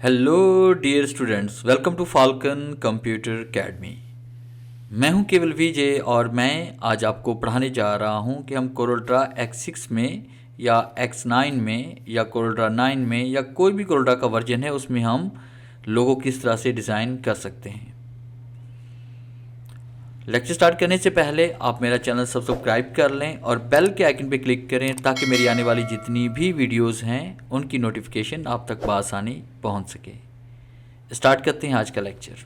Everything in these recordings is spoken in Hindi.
Hello dear students, welcome to Falcon computer academy. मैं हूं केवल विजय और मैं आज आपको पढ़ाने जा रहा हूं कि हम कोरलड्रा X6 में या X9 में या कोरलड्रा 9 में या कोई भी कोरलड्रा का वर्जन है उसमें हम लोगो किस तरह से डिज़ाइन कर सकते हैं। लेक्चर स्टार्ट करने से पहले आप मेरा चैनल सब्सक्राइब कर लें और बेल के आइकन पर क्लिक करें ताकि मेरी आने वाली जितनी भी वीडियोस हैं उनकी नोटिफिकेशन आप तक बआसानी पहुंच सके। स्टार्ट करते हैं आज का लेक्चर।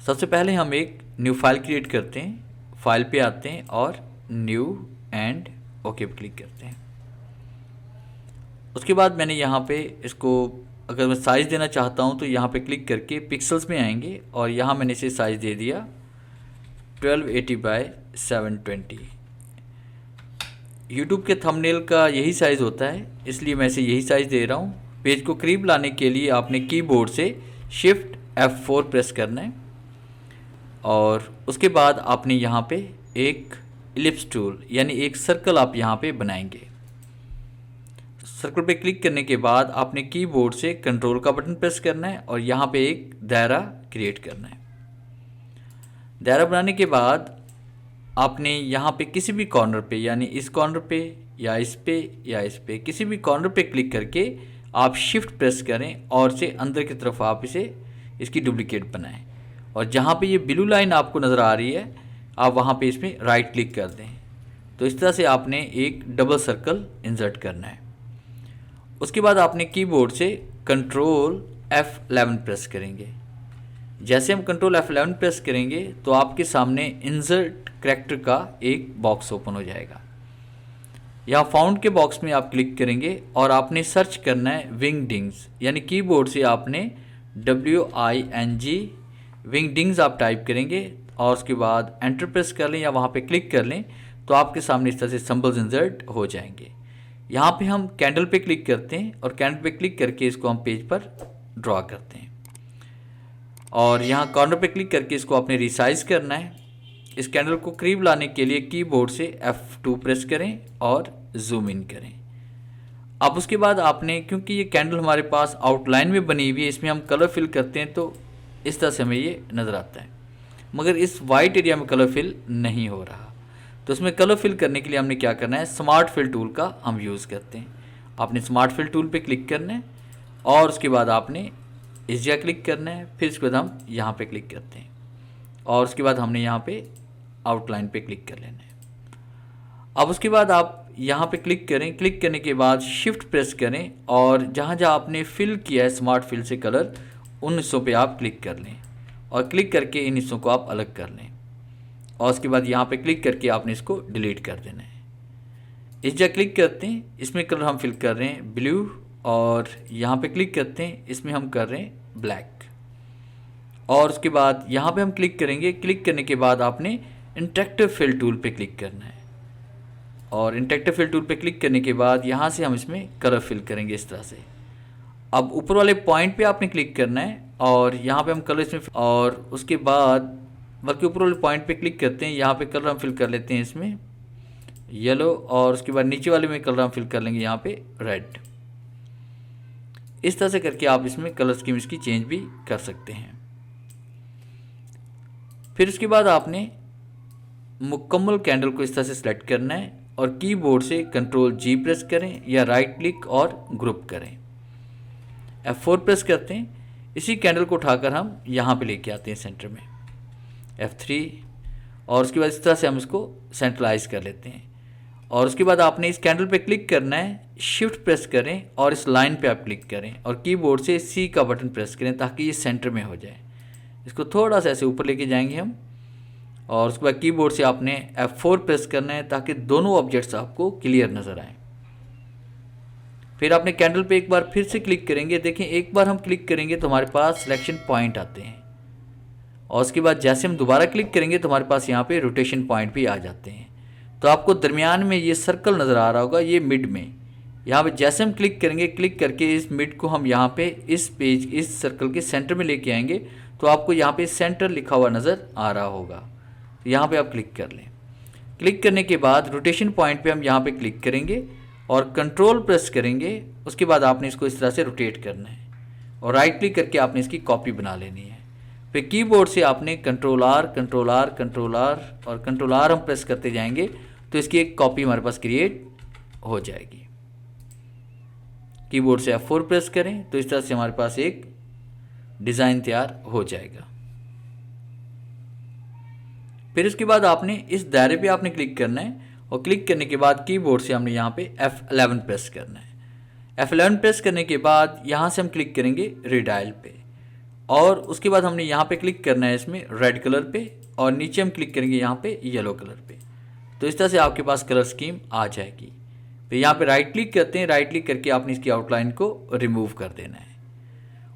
सबसे पहले हम एक न्यू फाइल क्रिएट करते हैं। फाइल पे आते हैं और न्यू एंड ओके पे क्लिक करते हैं। उसके बाद मैंने यहाँ पे इसको अगर मैं साइज़ देना चाहता हूँ तो यहाँ पे क्लिक करके पिक्सल्स में आएंगे और यहाँ मैंने इसे साइज़ दे दिया 1280 बाय 720। यूट्यूब के थंबनेल का यही साइज़ होता है, इसलिए मैं इसे यही साइज़ दे रहा हूँ। पेज को करीब लाने के लिए आपने कीबोर्ड से शिफ्ट F4 प्रेस करना है और उसके बाद आपने यहाँ पे एक इलिप्स टूल यानी एक सर्कल आप यहाँ पे बनाएंगे। सर्कल पे क्लिक करने के बाद आपने कीबोर्ड से कंट्रोल का बटन प्रेस करना है और यहाँ पे एक दायरा क्रिएट करना है। दायरा बनाने के बाद आपने यहाँ पे किसी भी कॉर्नर पे यानी इस कॉर्नर पे या इस पे किसी भी कॉर्नर पे क्लिक करके आप शिफ्ट प्रेस करें और से अंदर की तरफ आप इसकी डुप्लीकेट बनाएं और जहाँ पे ये ब्लू लाइन आपको नज़र आ रही है आप वहाँ पे इसमें राइट क्लिक कर दें। तो इस तरह से आपने एक डबल सर्कल इंसर्ट करना है। उसके बाद आपने कीबोर्ड से कंट्रोल F11 प्रेस करेंगे। जैसे हम कंट्रोल F11 प्रेस करेंगे तो आपके सामने इंसर्ट करैक्टर का एक बॉक्स ओपन हो जाएगा। यहाँ फाउंड के बॉक्स में आप क्लिक करेंगे और आपने सर्च करना है विंगडिंग्स, यानी कीबोर्ड से आपने WING विंगडिंग्स आप टाइप करेंगे और उसके बाद एंटर प्रेस कर लें या वहाँ पे क्लिक कर लें तो आपके सामने इस तरह से सिंबल्स इंसर्ट हो जाएंगे। यहाँ पे हम कैंडल पे क्लिक करते हैं और कैंडल पे क्लिक करके इसको हम पेज पर ड्रॉ करते हैं और यहाँ कॉर्नर पे क्लिक करके इसको आपने रिसाइज करना है। इस कैंडल को करीब लाने के लिए कीबोर्ड से F2 प्रेस करें और जूम इन करें। अब उसके बाद आपने, क्योंकि ये कैंडल हमारे पास आउटलाइन में बनी हुई है, इसमें हम कलर फिल करते हैं तो इस तरह से हमें ये नज़र आता है, मगर इस वाइट एरिया में कलर फिल नहीं हो रहा। तो इसमें कलर फिल करने के लिए हमने क्या करना है, स्मार्ट फिल टूल का हम यूज़ करते हैं। आपने स्मार्ट फिल टूल पर क्लिक करना है और उसके बाद आपने इस जगह क्लिक करना है, फिर उसके बाद हम यहाँ पे क्लिक करते हैं और उसके बाद हमने यहाँ पे आउटलाइन पे क्लिक कर लेना है। अब उसके बाद आप यहाँ पे क्लिक करें। क्लिक करने के बाद शिफ्ट प्रेस करें और जहाँ जहाँ आपने फिल किया है स्मार्ट फिल से कलर, उन हिस्सों पे आप क्लिक कर लें और क्लिक करके इन हिस्सों को आप अलग कर लें और उसके बाद यहाँ पे क्लिक करके आपने इसको डिलीट कर देना है। इस जगह क्लिक करते हैं, इसमें कलर हम फिल कर रहे हैं ब्लू और यहाँ पे क्लिक करते हैं, इसमें हम कर रहे हैं ब्लैक और उसके बाद यहाँ पे हम क्लिक करेंगे। क्लिक करने के बाद आपने इंटरेक्टिव फिल टूल पे क्लिक करना है और इंटरेक्टिव फिल टूल पे क्लिक करने के बाद यहाँ से हम इसमें कलर फिल करेंगे इस तरह से। अब ऊपर वाले पॉइंट पे आपने क्लिक करना है और यहाँ पे हम कलर इसमें, और उसके बाद बल्कि ऊपर वाले पॉइंट पे क्लिक करते हैं, यहाँ पे कलर हम फिल कर लेते हैं इसमें येलो और उसके बाद नीचे वाले में कलर हम फिल कर लेंगे यहाँ पे रेड। इस तरह से करके आप इसमें कलर स्कीम इसकी चेंज भी कर सकते हैं। फिर उसके बाद आपने मुकम्मल कैंडल को इस तरह से सिलेक्ट करना है और कीबोर्ड से कंट्रोल G प्रेस करें या राइट क्लिक और ग्रुप करें। F4 प्रेस करते हैं। इसी कैंडल को उठाकर हम यहाँ पे लेके आते हैं सेंटर में, F3 और उसके बाद इस तरह से हम इसको सेंट्रलाइज कर लेते हैं और उसके बाद आपने इस कैंडल पे क्लिक करना है, शिफ्ट प्रेस करें और इस लाइन पे आप क्लिक करें और कीबोर्ड से C का बटन प्रेस करें ताकि ये सेंटर में हो जाए। इसको थोड़ा सा ऐसे ऊपर लेके जाएंगे हम और उसके बाद कीबोर्ड से आपने F4 प्रेस करना है ताकि दोनों ऑब्जेक्ट्स आपको क्लियर नज़र आए। फिर आपने कैंडल पे एक बार फिर से क्लिक करेंगे। देखें, एक बार हम क्लिक करेंगे तो हमारे पास सिलेक्शन पॉइंट आते हैं और उसके बाद जैसे हम दोबारा क्लिक करेंगे तो हमारे पास यहाँ पे रोटेशन पॉइंट भी आ जाते हैं। तो आपको दरमियान में ये सर्कल नज़र आ रहा होगा, ये मिड में। यहाँ पे जैसे हम क्लिक करेंगे, क्लिक करके इस मिड को हम यहाँ पे इस पेज, इस सर्कल के सेंटर में लेके आएंगे तो आपको यहाँ पे सेंटर लिखा हुआ नज़र आ रहा होगा। तो यहाँ पे आप क्लिक कर लें। क्लिक करने के बाद रोटेशन पॉइंट पे हम यहाँ पे क्लिक करेंगे और कंट्रोल प्रेस करेंगे। उसके बाद आपने इसको इस तरह से रोटेट करना है। और राइट क्लिक करके आपने इसकी कॉपी बना लेनी है। फिर कीबोर्ड से आपने कंट्रोल आर कंट्रोल और कंट्रोल आर हम प्रेस करते जाएंगे तो इसकी एक कॉपी हमारे पास क्रिएट हो जाएगी। कीबोर्ड से F4 प्रेस करें तो इस तरह से हमारे पास एक डिज़ाइन तैयार हो जाएगा। फिर उसके बाद आपने इस दायरे पे आपने क्लिक करना है और क्लिक करने के बाद कीबोर्ड से हमने यहाँ पे F11 प्रेस करना है। F11 प्रेस करने के बाद यहाँ से हम क्लिक करेंगे रीडायल पे और उसके बाद हमने यहाँ पे क्लिक करना है इसमें रेड कलर पे और नीचे हम क्लिक करेंगे यहाँ पे येलो कलर पे। तो इस तरह से आपके पास कलर स्कीम आ जाएगी। फिर यहाँ पे राइट क्लिक करते हैं, राइट क्लिक करके आपने इसकी आउटलाइन को रिमूव कर देना है।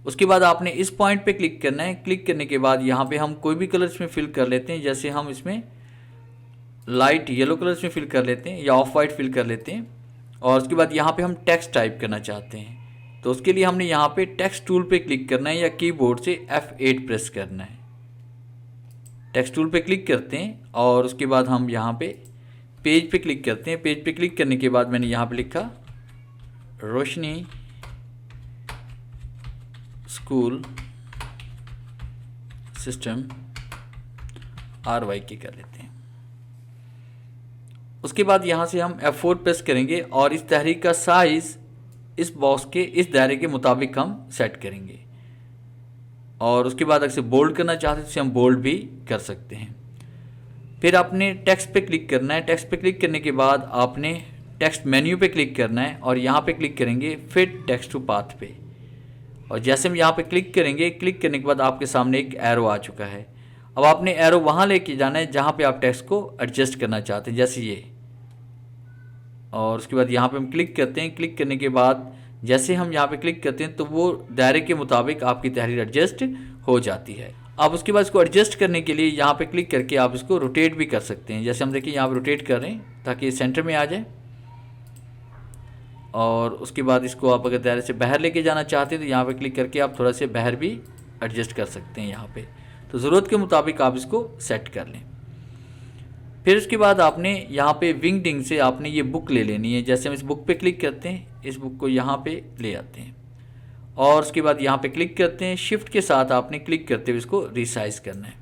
उसके बाद आपने इस पॉइंट पे क्लिक करना है। क्लिक करने के बाद यहाँ पे हम कोई भी कलर इसमें फिल कर लेते हैं, जैसे हम इसमें लाइट येलो कलर इसमें फिल कर लेते हैं या ऑफ वाइट फिल कर लेते हैं। और उसके बाद यहाँ पे हम टेक्स्ट टाइप करना चाहते हैं तो उसके लिए हमने यहाँ पे टेक्स्ट टूल पे क्लिक करना है या कीबोर्ड से F8 प्रेस करना है। टेक्स्ट टूल पे क्लिक करते हैं और उसके बाद हम यहाँ पे पेज पे क्लिक करते हैं। पेज पे क्लिक करने के बाद मैंने यहाँ पे लिखा रोशनी स्कूल सिस्टम RYK कर लेते हैं। उसके बाद यहाँ से हम F4 प्रेस करेंगे और इस तहरीक का साइज़ इस बॉक्स के इस दायरे के मुताबिक हम सेट करेंगे। और उसके बाद अगर बोल्ड करना चाहते हैं तो इसे हम बोल्ड भी कर सकते हैं। फिर आपने टेक्स्ट पे क्लिक करना है। टेक्स्ट पे क्लिक करने के बाद आपने टेक्स्ट मेन्यू पे क्लिक करना है और यहाँ पे क्लिक करेंगे फिट टेक्स्ट टू पाथ पे। और जैसे हम यहाँ पे क्लिक करेंगे, क्लिक करने के बाद आपके सामने एक एरो आ चुका है। अब आपने एरो वहाँ लेके जाना है जहाँ पे आप टेक्स्ट को एडजस्ट करना चाहते हैं, जैसे ये। और उसके बाद यहाँ पे हम क्लिक करते हैं। क्लिक करने के बाद जैसे हम यहाँ पे क्लिक करते हैं तो वो दायरे के मुताबिक आपकी तहरीर एडजस्ट हो जाती है। अब उसके बाद इसको एडजस्ट करने के लिए यहाँ पे क्लिक करके आप इसको रोटेट भी कर सकते हैं। जैसे हम देखिए यहाँ पे रोटेट कर रहे हैं ताकि ये सेंटर में आ जाए। और उसके बाद इसको आप अगर दायरे से बाहर लेके जाना चाहते हैं तो यहाँ पे क्लिक करके आप थोड़ा से बाहर भी एडजस्ट कर सकते हैं यहाँ पे। तो ज़रूरत के मुताबिक आप इसको सेट कर लें। फिर उसके बाद आपने यहाँ पे विंगडिंग से आपने ये बुक ले लेनी है। जैसे हम इस बुक पे क्लिक करते हैं, इस बुक को यहाँ पे ले आते हैं और उसके बाद यहाँ पे क्लिक करते हैं। शिफ्ट के साथ आपने क्लिक करते हुए इसको रिसाइज करना है।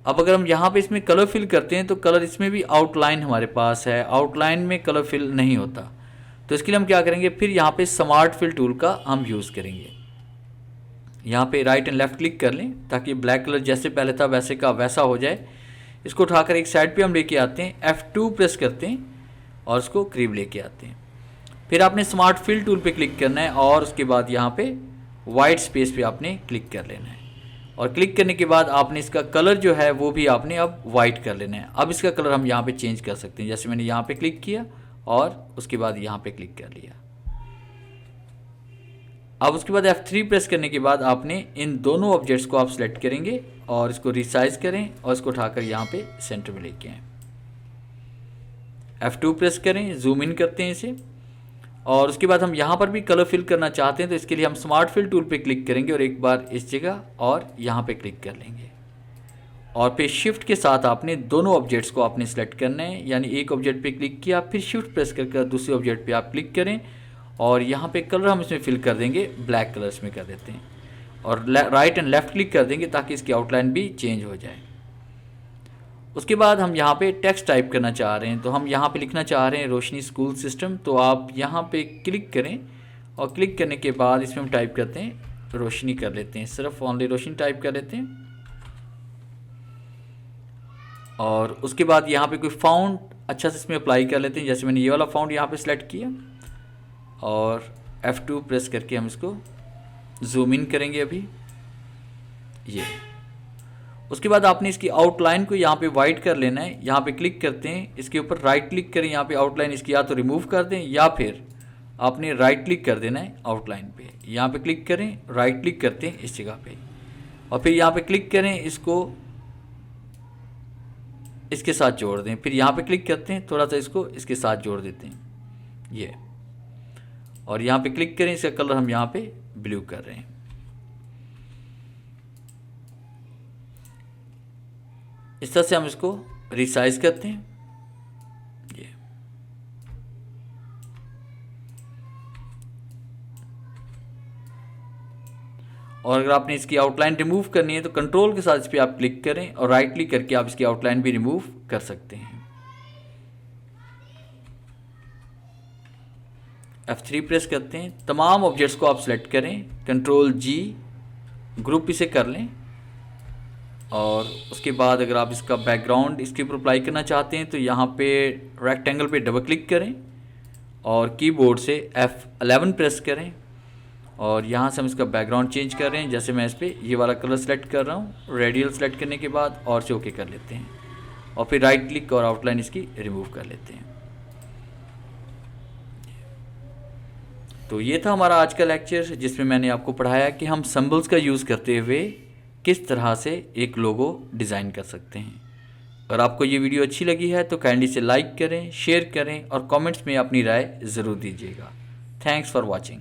अब अगर हम यहाँ पे इसमें कलर फिल करते हैं तो कलर इसमें भी आउटलाइन हमारे पास है, आउटलाइन में कलर फिल नहीं होता। तो इसके लिए हम क्या करेंगे, फिर यहाँ पे स्मार्ट फिल टूल का हम यूज़ करेंगे। यहाँ पे राइट एंड लेफ़्ट क्लिक कर लें ताकि ब्लैक कलर जैसे पहले था वैसे का वैसा हो जाए। इसको उठाकर एक साइड पे हम लेके आते हैं, F2 प्रेस करते हैं और इसको करीब लेके आते हैं। फिर आपने स्मार्ट फिल टूल पे क्लिक करना है और उसके बाद यहाँ पे वाइट स्पेस पे आपने क्लिक कर लेना है। और क्लिक करने के बाद आपने इसका कलर जो है वो भी आपने अब वाइट कर लेना है। अब इसका कलर हम यहाँ पे चेंज कर सकते हैं। जैसे मैंने यहाँ पे क्लिक किया और उसके बाद यहाँ पे क्लिक कर लिया। अब उसके बाद F3 प्रेस करने के बाद आपने इन दोनों ऑब्जेक्ट्स को आप सिलेक्ट करेंगे और इसको रिसाइज करें और इसको उठाकर यहाँ पे सेंटर में लेके आएँ। F2 प्रेस करें, जूम इन करते हैं इसे। और उसके बाद हम यहाँ पर भी कलर फिल करना चाहते हैं तो इसके लिए हम स्मार्ट फिल टूल पे क्लिक करेंगे और एक बार इस जगह और यहाँ पे क्लिक कर लेंगे। और फिर शिफ्ट के साथ आपने दोनों ऑब्जेक्ट्स को आपने सेलेक्ट करना है। यानी एक ऑब्जेक्ट पे क्लिक किया, फिर शिफ्ट प्रेस करके दूसरे ऑब्जेक्ट पे आप क्लिक करें और यहाँ पे कलर हम इसमें फिल कर देंगे, ब्लैक कलर्स में कर देते हैं। और राइट एंड लेफ़्ट क्लिक कर देंगे ताकि इसकी आउटलाइन भी चेंज हो जाए। उसके बाद हम यहाँ पे टेक्स्ट टाइप करना चाह रहे हैं तो हम यहाँ पे लिखना चाह रहे हैं रोशनी स्कूल सिस्टम। तो आप यहाँ पे क्लिक करें और क्लिक करने के बाद इसमें हम टाइप करते हैं रोशनी कर लेते हैं, सिर्फ ओनली रोशनी टाइप कर लेते हैं। और उसके बाद यहाँ पे कोई फाउंट अच्छा से इसमें अप्लाई कर लेते हैं। जैसे मैंने ये वाला फाउंट यहाँ पे सिलेक्ट किया और F2 प्रेस करके हम इसको जूम इन करेंगे अभी ये। उसके बाद आपने इसकी आउटलाइन को यहाँ पे वाइट कर लेना है। यहाँ पे क्लिक करते हैं, इसके ऊपर राइट क्लिक करें, यहाँ पे आउटलाइन इसकी या तो रिमूव कर दें या फिर आपने राइट क्लिक कर देना है आउटलाइन पे। यहाँ पे क्लिक करें, राइट क्लिक करते हैं इस जगह पे और फिर यहाँ पे क्लिक करें, इसको इसके साथ जोड़ दें। फिर यहाँ पे क्लिक करते हैं, थोड़ा सा इसको इसके साथ जोड़ देते हैं ये। और यहाँ पे क्लिक करें, इसका कलर हम यहाँ पे ब्लू कर रहे हैं। इस तरह से हम इसको रिसाइज करते हैं ये। और अगर आपने इसकी आउटलाइन रिमूव करनी है तो कंट्रोल के साथ इस पर आप क्लिक करें और राइट क्लिक करके आप इसकी आउटलाइन भी रिमूव कर सकते हैं। F3 प्रेस करते हैं, तमाम ऑब्जेक्ट्स को आप सेलेक्ट करें, कंट्रोल G ग्रुप इसे कर लें और उसके बाद अगर आप इसका बैकग्राउंड इसके ऊपर अप्लाई करना चाहते हैं तो यहाँ पे रेक्टेंगल पे डबल क्लिक करें और कीबोर्ड से F11 प्रेस करें और यहाँ से हम इसका बैकग्राउंड चेंज कर रहे हैं। जैसे मैं इस पर ये वाला कलर सेलेक्ट कर रहा हूँ, रेडियल सेलेक्ट करने के बाद और से ओके कर लेते हैं और फिर राइट क्लिक और आउटलाइन इसकी रिमूव कर लेते हैं। तो ये था हमारा आज का लेक्चर जिसमें मैंने आपको पढ़ाया कि हम सिंबल्स का यूज़ करते हुए किस तरह से एक लोगो डिज़ाइन कर सकते हैं। अगर आपको ये वीडियो अच्छी लगी है तो काइंडली से लाइक करें, शेयर करें और कमेंट्स में अपनी राय ज़रूर दीजिएगा। Thanks for watching.